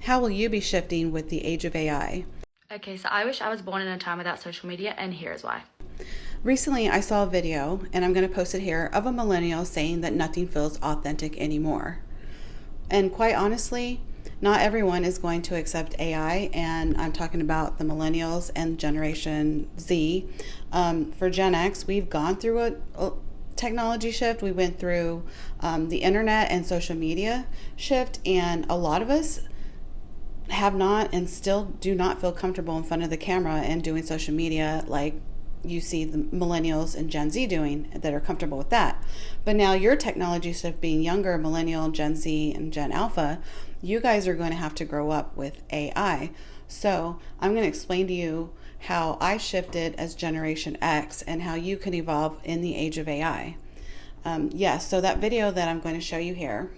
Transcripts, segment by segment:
How will you be shifting with the age of AI? Okay, so I wish I was born in a time without social media, and here's why. Recently, I saw a video, and I'm going to post it here, of a millennial saying that nothing feels authentic anymore. And quite honestly, not everyone is going to accept AI, and I'm talking about the millennials and Generation Z. For Gen X, we've gone through a technology shift. We went through the internet and social media shift, and a lot of us have not and still do not feel comfortable in front of the camera and doing social media like you see the millennials and Gen Z doing that are comfortable with that. But now your technology stuff being younger, millennial, Gen Z, and Gen Alpha, you guys are going to have to grow up with AI. So I'm going to explain to you how I shifted as Generation X and how you can evolve in the age of AI. Yes, so that video that I'm going to show you here.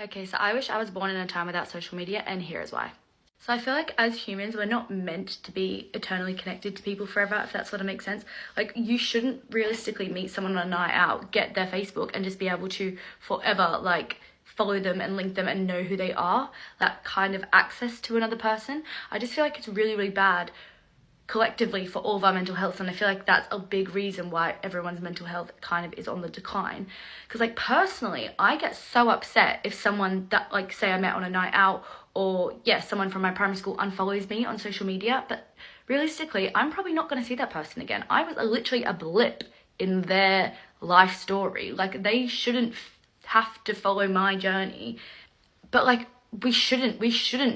Okay, so I wish I was born in a time without social media, and here's why. So I feel like as humans, we're not meant to be eternally connected to people forever, if that sort of makes sense. Like, you shouldn't realistically meet someone on a night out, get their Facebook, and just be able to forever, like, follow them and link them and know who they are. That kind of access to another person. I just feel like it's really, really bad collectively for all of our mental health, and I feel like that's a big reason why everyone's mental health kind of is on the decline. Because, like, personally, I get so upset if someone that, like, say I met on a night out, or someone from my primary school unfollows me on social media, but realistically I'm probably not going to see that person again. I was literally a blip in their life story. Like, they shouldn't have to follow my journey, but like, we shouldn't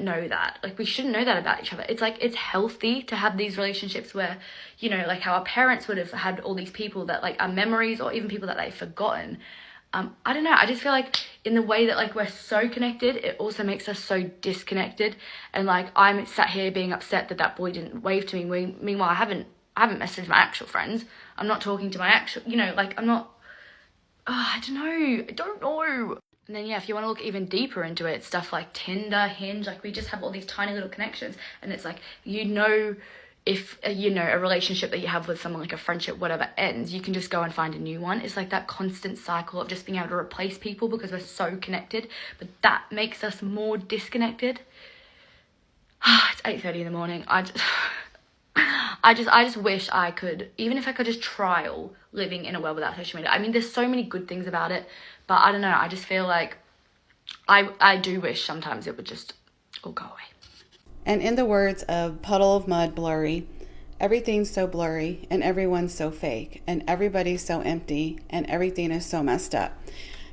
know that. Like, we shouldn't know that about each other. It's like, it's healthy to have these relationships where, you know, like how our parents would have had all these people that like are memories, or even people that they've forgotten. I don't know, I just feel like in the way that like we're so connected, it also makes us so disconnected. And like, I'm sat here being upset that that boy didn't wave to me. Meanwhile, I haven't messaged my actual friends. I'm not talking to my actual, you know, like, I'm not, I don't know. And then, if you want to look even deeper into it, stuff like Tinder, Hinge, like, we just have all these tiny little connections. And it's like, if, a relationship that you have with someone, like a friendship, whatever, ends, you can just go and find a new one. It's like that constant cycle of just being able to replace people because we're so connected. But that makes us more disconnected. It's 8:30 in the morning. I just wish I could, even if I could just trial living in a world without social media. I mean, there's so many good things about it, but I don't know. I just feel like I do wish sometimes it would just all go away. And in the words of Puddle of Mud Blurry, everything's so blurry and everyone's so fake and everybody's so empty and everything is so messed up.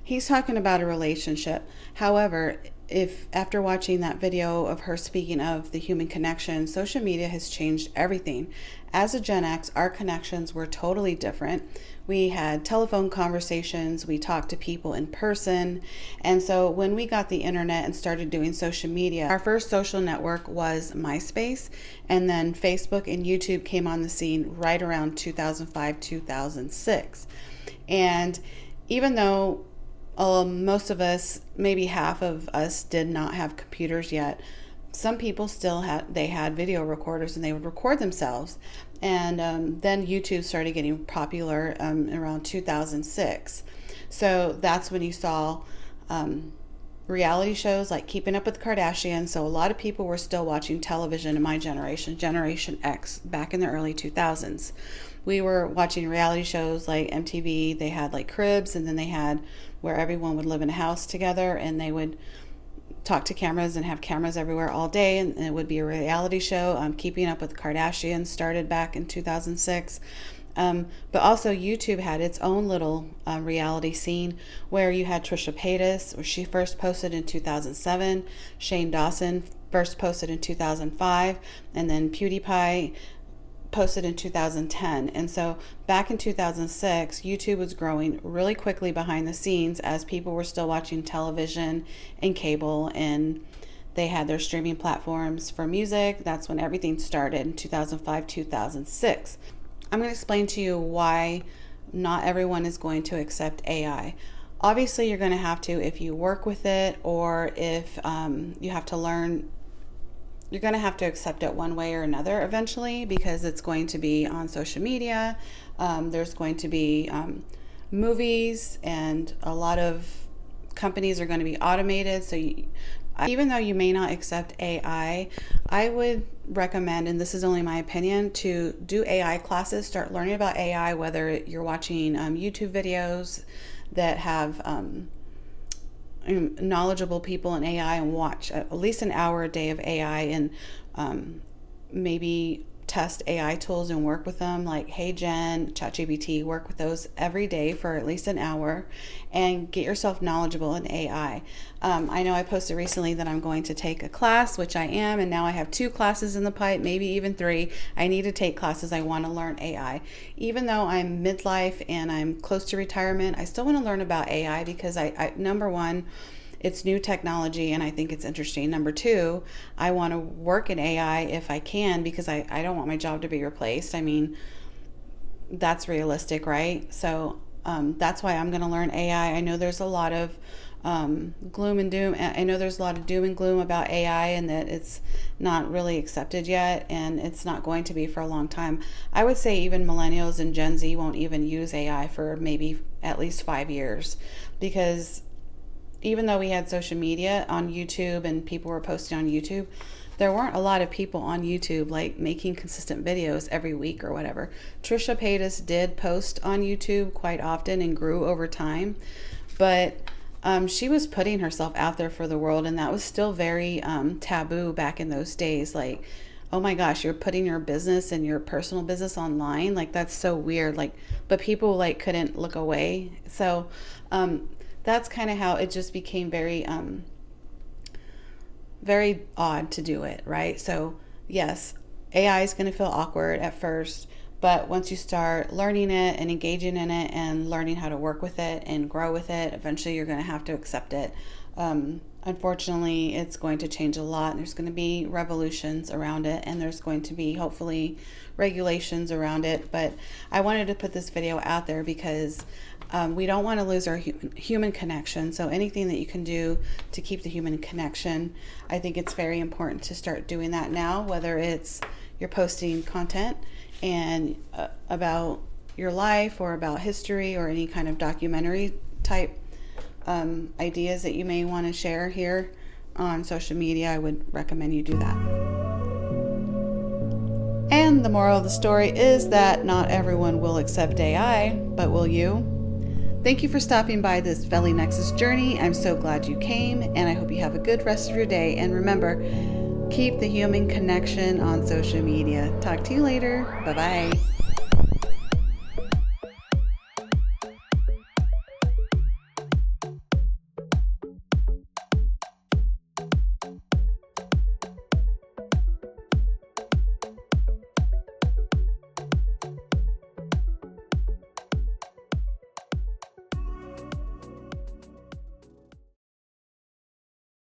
He's talking about a relationship. However, if after watching that video of her speaking of the human connection, social media has changed everything. As a Gen X, our connections were totally different. We had telephone conversations, we talked to people in person. And so when we got the internet and started doing social media, our first social network was MySpace, and then Facebook and YouTube came on the scene right around 2005, 2006. And even though most of us, maybe half of us, did not have computers yet, some people still had video recorders and they would record themselves. And then YouTube started getting popular around 2006. So that's when you saw reality shows like Keeping Up with the Kardashians. So a lot of people were still watching television in my generation, Generation X, back in the early 2000s. We were watching reality shows like MTV. They had like Cribs, and then they had where everyone would live in a house together and they would talk to cameras and have cameras everywhere all day, and it would be a reality show. Keeping Up with the Kardashians started back in 2006. But also YouTube had its own little reality scene where you had Trisha Paytas, where she first posted in 2007, Shane Dawson first posted in 2005, and then PewDiePie posted in 2010. And so back in 2006, YouTube was growing really quickly behind the scenes as people were still watching television and cable, and they had their streaming platforms for music. That's when everything started in 2005, 2006. I'm going to explain to you why not everyone is going to accept AI. Obviously, you're going to have to if you work with it, or if you have to learn. You're going to have to accept it one way or another eventually, because it's going to be on social media. There's going to be movies, and a lot of companies are going to be automated. So Even though you may not accept AI, I would recommend, and this is only my opinion, to do AI classes. Start learning about AI, whether you're watching YouTube videos that have knowledgeable people in AI, and watch at least an hour a day of AI, and maybe test AI tools and work with them, like HeyGen, ChatGPT. Work with those every day for at least an hour and get yourself knowledgeable in AI. I know I posted recently that I'm going to take a class, which I am, and now I have 2 classes in the pipe, maybe even 3. I need to take classes. I want to learn AI. Even though I'm midlife and I'm close to retirement, I still want to learn about AI because number one, it's new technology and I think it's interesting. Number 2, I want to work in AI if I can, because I don't want my job to be replaced. I mean, that's realistic, right? So that's why I'm going to learn AI. I know there's a lot of gloom and doom. I know there's a lot of doom and gloom about AI and that it's not really accepted yet, and it's not going to be for a long time. I would say even millennials and Gen Z won't even use AI for maybe at least 5 years, because even though we had social media on YouTube and people were posting on YouTube, there weren't a lot of people on YouTube like making consistent videos every week or whatever. Trisha Paytas did post on YouTube quite often and grew over time, but she was putting herself out there for the world, and that was still very taboo back in those days. Like, oh my gosh, you're putting your business and your personal business online? Like, that's so weird. Like, but people like couldn't look away. So that's kind of how it just became very very odd to do it, right? So yes, AI is going to feel awkward at first, but once you start learning it and engaging in it and learning how to work with it and grow with it, eventually you're going to have to accept it. Unfortunately, it's going to change a lot. There's going to be revolutions around it, and there's going to be hopefully regulations around it. But I wanted to put this video out there because we don't want to lose our human connection. So anything that you can do to keep the human connection, I think it's very important to start doing that now, whether it's you're posting content and about your life or about history or any kind of documentary type ideas that you may want to share here on social media. I would recommend you do that. And the moral of the story is that not everyone will accept AI, but will you? Thank you for stopping by this Belly Nexus journey. I'm so glad you came, and I hope you have a good rest of your day. And remember, keep the human connection on social media. Talk to you later. Bye-bye.